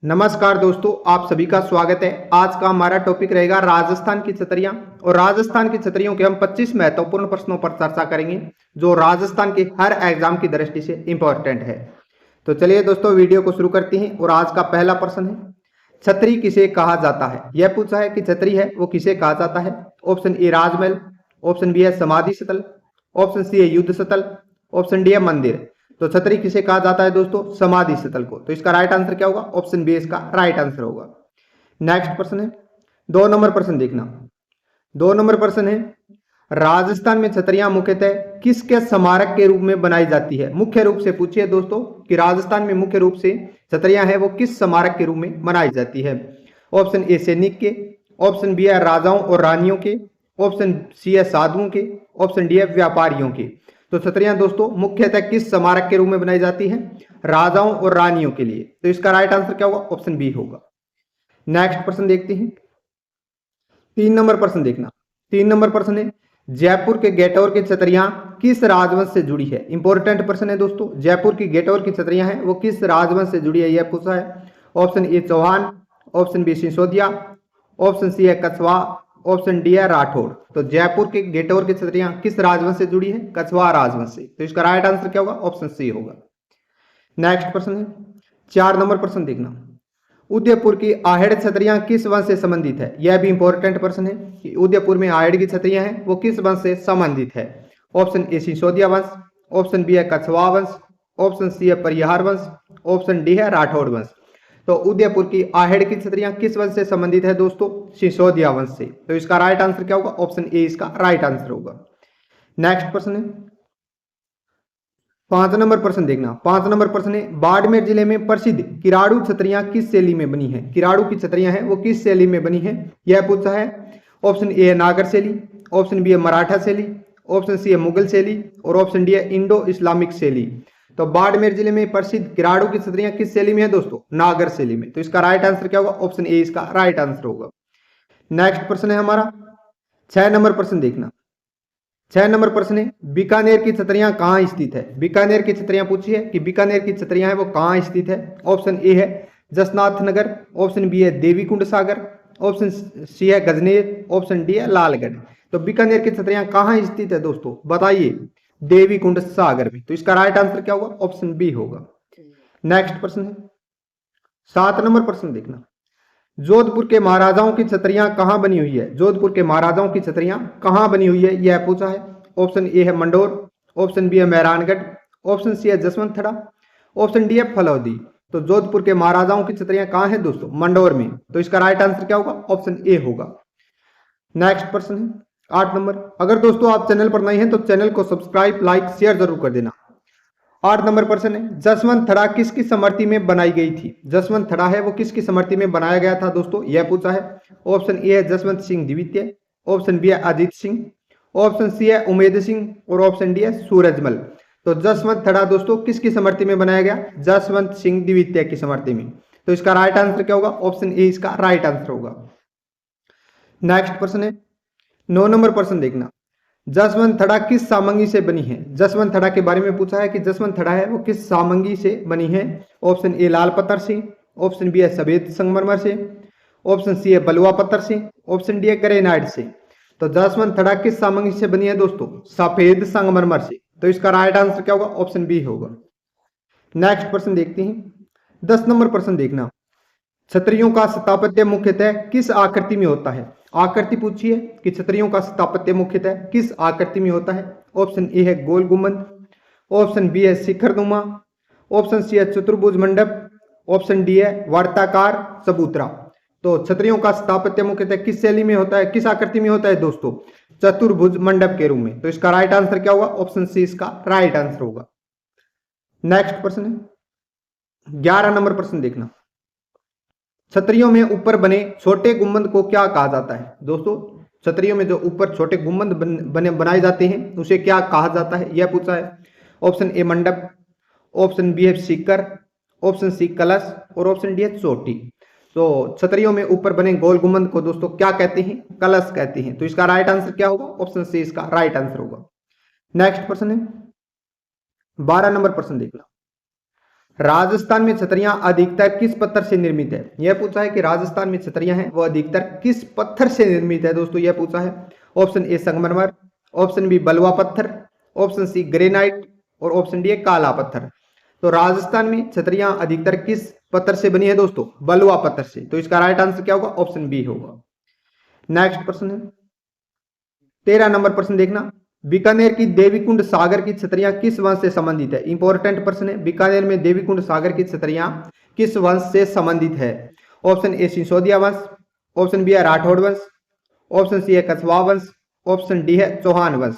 नमस्कार दोस्तों, आप सभी का स्वागत है। आज का हमारा टॉपिक रहेगा राजस्थान की छतरियां। और राजस्थान की छतरियों के हम 25 महत्वपूर्ण प्रश्नों पर चर्चा करेंगे जो राजस्थान के हर एग्जाम की दृष्टि से इंपॉर्टेंट है। तो चलिए दोस्तों, वीडियो को शुरू करते हैं। और आज का पहला प्रश्न है, छतरी किसे कहा जाता है। यह पूछा है कि छतरी है वो किसे कहा जाता है। ऑप्शन ए राजमहल, ऑप्शन बी है समाधि स्थल, ऑप्शन सी है युद्ध स्थल, ऑप्शन डी है मंदिर। तो छतरी किसे कहा जाता है दोस्तों, समाधि स्थल को। तो इसका राइट आंसर क्या होगा, ऑप्शन बी इसका राइट आंसर होगा। नेक्स्ट प्रश्न है, 2 नंबर प्रश्न देखना। 2 नंबर प्रश्न है, राजस्थान में छतरियां मुख्यतः किसके स्मारक के रूप में बनाई जाती है। मुख्य रूप से पूछिए दोस्तों कि राजस्थान में मुख्य रूप से छतरियां है वो किस स्मारक के रूप में बनाई जाती है। ऑप्शन ए सैनिक के, ऑप्शन बी है राजाओं और रानियों के, ऑप्शन सी है साधुओं के, ऑप्शन डी है व्यापारियों के। तो छतरियां दोस्तों मुख्यतः किस स्मारक के रूप में बनाई जाती है, राजाओं और रानियों के लिए। तो इसका राइट आंसर क्या होगा, ऑप्शन बी होगा। नेक्स्ट प्रश्न देखते हैं, 3 नंबर प्रश्न देखना। 3 नंबर प्रश्न है, जयपुर के गेटौर की छतरियां किस राजवंश से जुड़ी है। इंपॉर्टेंट प्रश्न है दोस्तों, जयपुर की गेटौर की छतरियां हैं वो किस राजवंश से जुड़ी है, यह पूछा है। Option A Chauhan, option B Sisodia, option C है कछवा, ऑप्शन डी है राठौड़। तो जयपुर के गेटौर की छतरियां किस राजवंश से जुड़ी है, कछवा राजवंश से। तो इसका राइट आंसर क्या होगा, ऑप्शन सी होगा। नेक्स्ट प्रश्न है, 4 नंबर प्रश्न देखना। उदयपुर की आहेड़ छतरियां किस वंश से संबंधित है। यह भी इंपॉर्टेंट प्रश्न है कि उदयपुर में आहेड़ की छतरियां हैं वो किस वंश से संबंधित है। ऑप्शन ए सिसोदिया वंश, ऑप्शन बी है कछवा वंश, ऑप्शन सी है परिहार वंश, ऑप्शन डी है राठौड़ वंश। तो उदयपुर की आहेड़ की छतरियां किस वंश से संबंधित है दोस्तों, सिसोदिया वंश से। तो इसका राइट आंसर क्या होगा, ऑप्शन ए इसका राइट आंसर होगा। नेक्स्ट प्रश्न है, 5 नंबर प्रश्न देखना। 5 नंबर प्रश्न है, बाड़मेर जिले में प्रसिद्ध किराड़ू छतरियां किस शैली में बनी है। किराड़ू की छतरियां हैं वो किस शैली में बनी है, यह पूछा है। ऑप्शन ए है नागर शैली, ऑप्शन बी है मराठा शैली, ऑप्शन सी है मुगल शैली, और ऑप्शन डी है इंडो इस्लामिक शैली। तो बाड़मेर जिले में प्रसिद्ध किराड़ू की छतरियां किस शैली में है दोस्तों, नागर शैली में। तो इसका राइट आंसर क्या होगा, ऑप्शन ए इसका राइट आंसर होगा। नेक्स्ट प्रश्न है हमारा 6 नंबर प्रश्न देखना। 6 नंबर प्रश्न है, बीकानेर की छतरियां कहाँ स्थित है। बीकानेर की छतरियां पूछी है कि बीकानेर की छतरियां है वो कहाँ स्थित है। ऑप्शन ए है जसनाथ नगर, ऑप्शन बी है देवी कुंड सागर, ऑप्शन सी है गजनेर, ऑप्शन डी है लालगढ़। तो बीकानेर की छतरियां कहाँ स्थित है दोस्तों, बताइए। देवी कुंड सागर में। तो इसका राइट आंसर क्या होगा, ऑप्शन बी होगा। नेक्स्ट प्रश्न है, 7 नंबर प्रश्न देखना। जोधपुर के महाराजाओं की छतरियां कहां बनी हुई है। जोधपुर के महाराजाओं की छतरियां कहां बनी हुई है, यह पूछा है। ऑप्शन ए है मंडोर, ऑप्शन बी है मेहरानगढ़, ऑप्शन सी है जसवंत थड़ा, ऑप्शन डी है फलौदी। तो जोधपुर के महाराजाओं की छतरियां कहां हैं दोस्तों, मंडोर में। तो इसका राइट आंसर क्या होगा, ऑप्शन ए होगा। नेक्स्ट प्रश्न है 8 नंबर। अगर दोस्तों आप चैनल पर नए हैं तो चैनल को सब्सक्राइब, लाइक, शेयर जरूर कर देना। 8 नंबर प्रश्न है, जसवंत थड़ा किसकी स्मृति में बनाई गई थी। जसवंत थड़ा है वो किसकी स्मृति में बनाया गया था दोस्तों, यह पूछा है। ऑप्शन ए है जसवंत सिंह द्वितीय, ऑप्शन बी है अजीत सिंह, ऑप्शन सी है उमेद सिंह, और ऑप्शन डी है सूरजमल। तो जसवंत थड़ा दोस्तों किसकी स्मृति में बनाया गया, जसवंत सिंह द्वितीय की स्मृति में। तो इसका राइट आंसर क्या होगा, ऑप्शन ए इसका राइट आंसर होगा। नेक्स्ट प्रश्न है 9 नंबर प्रश्न देखना। जसवंत थड़ा किस सामंगी से बनी है। जसवंत थड़ा के बारे में पूछा है कि जसवंत थड़ा है वो किस सामंगी से बनी है। ऑप्शन ए लाल पत्थर से, ऑप्शन बी है सफेद संगमरमर से, ऑप्शन सी है बलुआ पत्थर से, ऑप्शन डी है ग्रेनाइट से। तो जसवंत थड़ा किस सामंगी से बनी है दोस्तों, सफेद संगमरमर से। तो इसका राइट आंसर क्या होगा, ऑप्शन बी होगा। नेक्स्ट प्रश्न देखते हैं, 10 नंबर प्रश्न देखना। छतरियों का स्थापत्य मुख्यतः किस आकृति में होता है। आकृति पूछिए कि छतरियों का स्थापत्य मुख्यतः किस आकृति में होता है। ऑप्शन ए है गोल गुंबद, ऑप्शन बी है शिखरनुमा, ऑप्शन सी है चतुर्भुज मंडप, ऑप्शन डी है वर्ताकार चबूतरा। तो छतरियों का स्थापत्य मुख्यतः किस शैली में होता है, किस आकृति में होता है दोस्तों, चतुर्भुज मंडप के रूप में। तो इसका राइट आंसर क्या होगा, ऑप्शन सी इसका राइट आंसर होगा। नेक्स्ट प्रश्न है 11 नंबर प्रश्न देखना। छतरियों में ऊपर बने छोटे गुंबद को क्या कहा जाता है दोस्तों। छतरियों में जो ऊपर छोटे गुंबद बने बनाए जाते हैं उसे क्या कहा जाता है, यह पूछा है। ऑप्शन ए मंडप, ऑप्शन बी है सीकर, ऑप्शन सी कलश, और ऑप्शन डी है चोटी। तो छतरियों में ऊपर बने गोल गुंबद को दोस्तों क्या कहते हैं, कलश कहते हैं। तो इसका राइट आंसर क्या होगा, ऑप्शन सी इसका राइट आंसर होगा। नेक्स्ट प्रश्न है 12 नंबर प्रश्न देखना। राजस्थान में छतरियां अधिकतर किस पत्थर से निर्मित है? यह पूछा है कि राजस्थान में छतरियां हैं वो अधिकतर किस पत्थर से निर्मित है दोस्तों, यह पूछा है। ऑप्शन ए संगमरमर, ऑप्शन बी बलुआ पत्थर, ऑप्शन सी ग्रेनाइट और ऑप्शन डी काला पत्थर। तो राजस्थान में छतरियां अधिकतर किस पत्थर से बनी है दोस्तों? बलुआ पत्थर से। तो इसका राइट आंसर क्या होगा? ऑप्शन बी होगा। नेक्स्ट प्रश्न है 13 नंबर प्रश्न देखना, बीकानेर की देवीकुंड सागर की छतरियां किस वंश से संबंधित है? इंपॉर्टेंट प्रश्न है, बीकानेर में देवीकुंड सागर की छतरियां किस वंश से संबंधित है? ऑप्शन ए सिसोदिया वंश, ऑप्शन बी है राठौड़ वंश, ऑप्शन सी है कछवाहा वंश, ऑप्शन डी है चौहान वंश।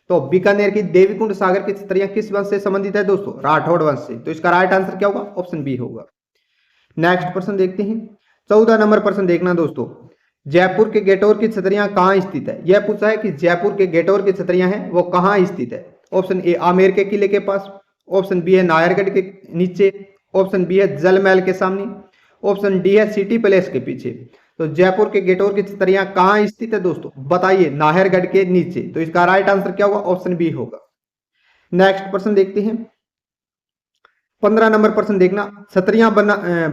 तो बीकानेर की देवीकुंड सागर की छतरियां किस वंश से संबंधित है दोस्तों? राठौड़ वंश से। तो इसका राइट आंसर क्या होगा? ऑप्शन बी होगा। नेक्स्ट प्रश्न देखते हैं 14 नंबर प्रश्न देखना दोस्तों, जयपुर के गेटोर की छतरियां कहां स्थित है? यह पूछा है कि जयपुर के गेटोर की छतरियां हैं वो कहां स्थित है? ऑप्शन ए आमेर के किले के पास, ऑप्शन बी है नाहरगढ़ के नीचे, ऑप्शन बी है जल महल के सामने, ऑप्शन डी है सिटी पैलेस के पीछे। तो जयपुर के गेटोर की छतरियां कहां स्थित है दोस्तों? बताइए। नाहरगढ़ के नीचे। तो इसका राइट आंसर क्या होगा? ऑप्शन बी होगा। नेक्स्ट प्रश्न देखते हैं 15 नंबर प्रश्न देखना, छतरियां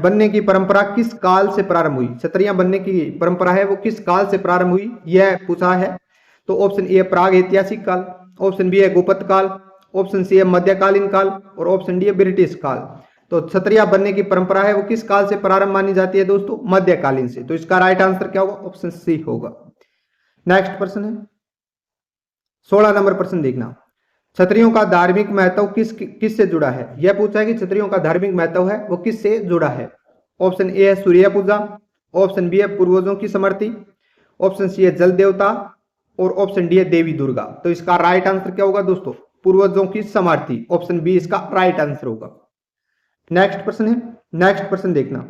बनने की परंपरा किस काल से प्रारंभ हुई? छतरियां बनने की परंपरा है वो किस काल से प्रारंभ हुई, यह पूछा है। तो ऑप्शन ए प्राग ऐतिहासिक काल, ऑप्शन बी है गुप्त काल, ऑप्शन सी है मध्यकालीन काल और ऑप्शन डी है ब्रिटिश काल। तो छतरियां बनने की परंपरा है वो किस काल से प्रारंभ मानी जाती है दोस्तों? मध्यकालीन से। तो इसका राइट आंसर क्या होगा? ऑप्शन सी होगा। नेक्स्ट प्रश्न है 16 नंबर प्रश्न देखना, क्षत्रियों का धार्मिक महत्व किस से जुड़ा है? यह पूछा है कि क्षत्रियों का धार्मिक महत्व है वो किस से जुड़ा है? ऑप्शन ए है सूर्य पूजा, ऑप्शन बी है पूर्वजों की स्मृति, ऑप्शन सी है जल देवता और ऑप्शन डी है देवी दुर्गा। तो इसका राइट आंसर क्या होगा दोस्तों? पूर्वजों की स्मृति। ऑप्शन बी इसका राइट आंसर होगा। नेक्स्ट प्रश्न है, नेक्स्ट प्रश्न देखना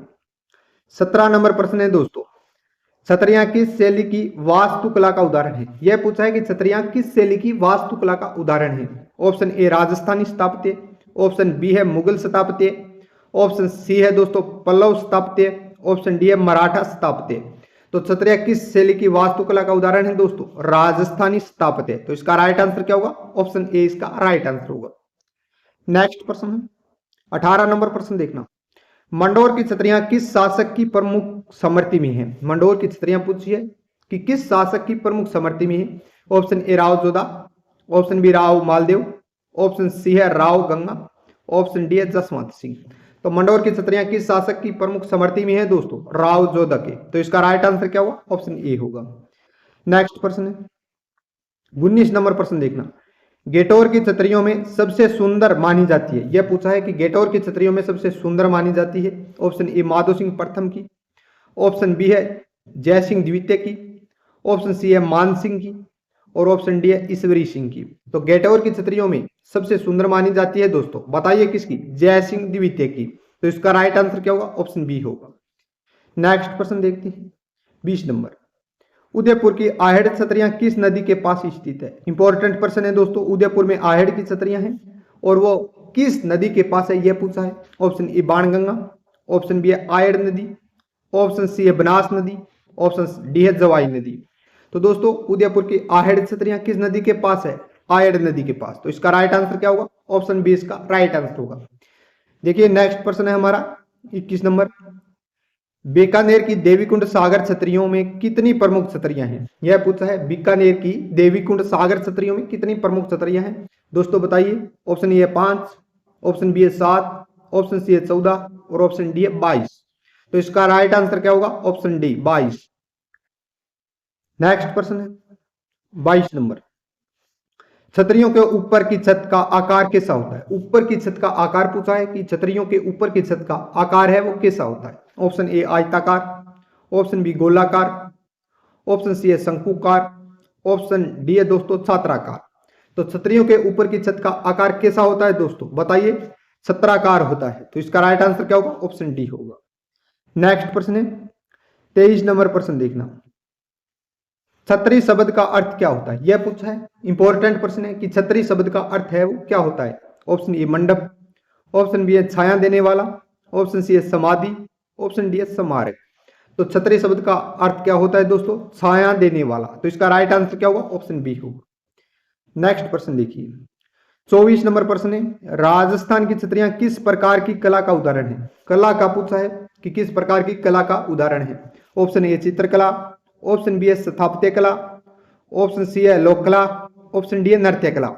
17 नंबर प्रश्न है दोस्तों, छतरियां किस शैली की वास्तुकला का उदाहरण है? यह पूछा है कि छतरियां किस शैली की वास्तुकला का उदाहरण है? ऑप्शन ए राजस्थानी स्थापत्य, ऑप्शन बी है मुगल स्थापत्य, ऑप्शन सी है दोस्तों पल्लव स्थापत्य, ऑप्शन डी है मराठा स्थापत्य। तो छतरियां किस शैली की वास्तुकला का उदाहरण है दोस्तों? राजस्थानी स्थापत्य। तो इसका राइट आंसर क्या होगा? ऑप्शन ए इसका राइट आंसर होगा। नेक्स्ट प्रश्न है 18 नंबर प्रश्न देखना, मंडोर की छतरियां किस शासक की प्रमुख समृद्धि में है? मंडोर की छतरियां पूछी है कि किस शासक की प्रमुख समृद्धि में है? Option A Rao Jodha, option B Rao Maldev, option C है राव गंगा, ऑप्शन डी है जसवंत सिंह। तो मंडोर की छतरियां किस शासक की प्रमुख समृद्धि में है दोस्तों? राव जोधा के। तो इसका राइट आंसर क्या होगा? ऑप्शन ए होगा। नेक्स्ट प्रश्न है 19 नंबर प्रश्न देखना, गेटोर की छतरियों में सबसे सुंदर मानी जाती है? यह पूछा है कि गेटोर की छतरियों में सबसे सुंदर मानी जाती है। ऑप्शन ए माधो सिंह प्रथम की, ऑप्शन बी है जय सिंह द्वितीय की, ऑप्शन सी है मान सिंह की और ऑप्शन डी है ईश्वरी सिंह की। तो गेटोर की छतरियों में सबसे सुंदर मानी जाती है दोस्तों, बताइए किसकी? जय सिंह द्वितीय की। तो इसका राइट आंसर क्या होगा? ऑप्शन बी होगा। नेक्स्ट प्रश्न देखते हैं 20 नंबर, उदयपुर की आहेड़ छतरियां किस नदी के पास स्थित है? इंपॉर्टेंट प्रश्न है दोस्तों, उदयपुर में आहेड़ की छतरियां हैं और वो किस नदी के पास है यह पूछा है। Option A Banganga, option B है आयड़ नदी, ऑप्शन सी है बनास नदी, ऑप्शन डी है जवाई नदी। तो दोस्तों उदयपुर की आहेड़ छतरियां किस नदी के पास है? आयड़ नदी के पास। तो इसका राइट आंसर क्या होगा? ऑप्शन बी इसका राइट आंसर होगा। देखिए नेक्स्ट प्रश्न है हमारा 21 नंबर, बीकानेर की देवीकुंड सागर छतरियों में कितनी प्रमुख छतरियां हैं? यह पूछा है बीकानेर की देवीकुंड सागर छतरियों में कितनी प्रमुख छतरियां हैं दोस्तों, बताइए। ऑप्शन ए है 5, ऑप्शन बी है 7, ऑप्शन सी है 14 और ऑप्शन डी है 22। तो इसका राइट आंसर क्या होगा? Option D 22। नेक्स्ट प्रश्न है 22 नंबर, छतरियों के ऊपर की छत का आकार कैसा होता है? ऊपर की छत का आकार पूछा है कि छतरियों के ऊपर की छत का आकार है वो कैसा होता है। ऑप्शन ए आयताकार, ऑप्शन बी गोलाकार, ऑप्शन सी है शंकुकार, ऑप्शन डी है दोस्तों छात्राकार। तो छतरियों के ऊपर की छत का आकार कैसा होता है दोस्तों, बताइए। छत्राकार होता है। तो इसका राइट आंसर क्या होगा? ऑप्शन डी होगा। नेक्स्ट प्रश्न है 23 नंबर प्रश्न देखना, छतरी शब्द का अर्थ क्या होता है? यह पूछा है, इंपॉर्टेंट प्रश्न है कि छतरी शब्द का अर्थ है वो क्या होता है। ऑप्शन ए मंडप, ऑप्शन बी है छाया देने वाला, ऑप्शन सी है समाधि, ऑप्शन डी है स्मारक। तो छतरी शब्द का अर्थ क्या होता है दोस्तों? छाया देने वाला। तो इसका राइट आंसर क्या होगा? ऑप्शन बी होगा। नेक्स्ट प्रश्न देखिए 24 नंबर प्रश्न है, राजस्थान की छतरियां किस प्रकार की कला का उदाहरण है? कला का पूछा है कि किस प्रकार की कला का उदाहरण है। ऑप्शन ए चित्रकला, ऑप्शन बी है स्थापत्य कला, ऑप्शन सी है लोक कला, ऑप्शन डी है नृत्य कला।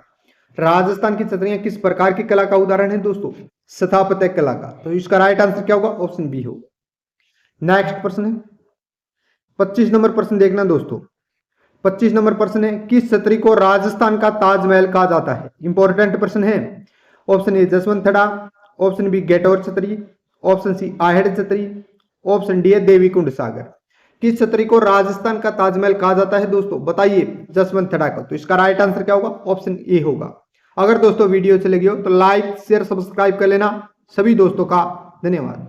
राजस्थान की छतरियां किस प्रकार की कला का उदाहरण है दोस्तों? स्थापत्य कला का। तो इसका राइट आंसर क्या होगा? ऑप्शन बी होगा। नेक्स्ट प्रश्न है 25 नंबर प्रश्न देखना दोस्तों। 25 नंबर प्रश्न है, किस छतरी को राजस्थान का ताजमहल कहा जाता है? इंपॉर्टेंट प्रश्न है। ऑप्शन ए जसवंतड़ा, ऑप्शन बी गेटौर छतरी, ऑप्शन सी आहेड़ छतरी, ऑप्शन डी है देवी कुंड सागर। किस छतरी को राजस्थान का ताजमहल कहा जाता है दोस्तों? बताइए। जसवंतड़ा को। तो इसका राइट आंसर क्या होगा? ऑप्शन ए होगा। अगर दोस्तों वीडियो अच्छी लगी हो तो लाइक शेयर सब्सक्राइब कर लेना। सभी दोस्तों का धन्यवाद।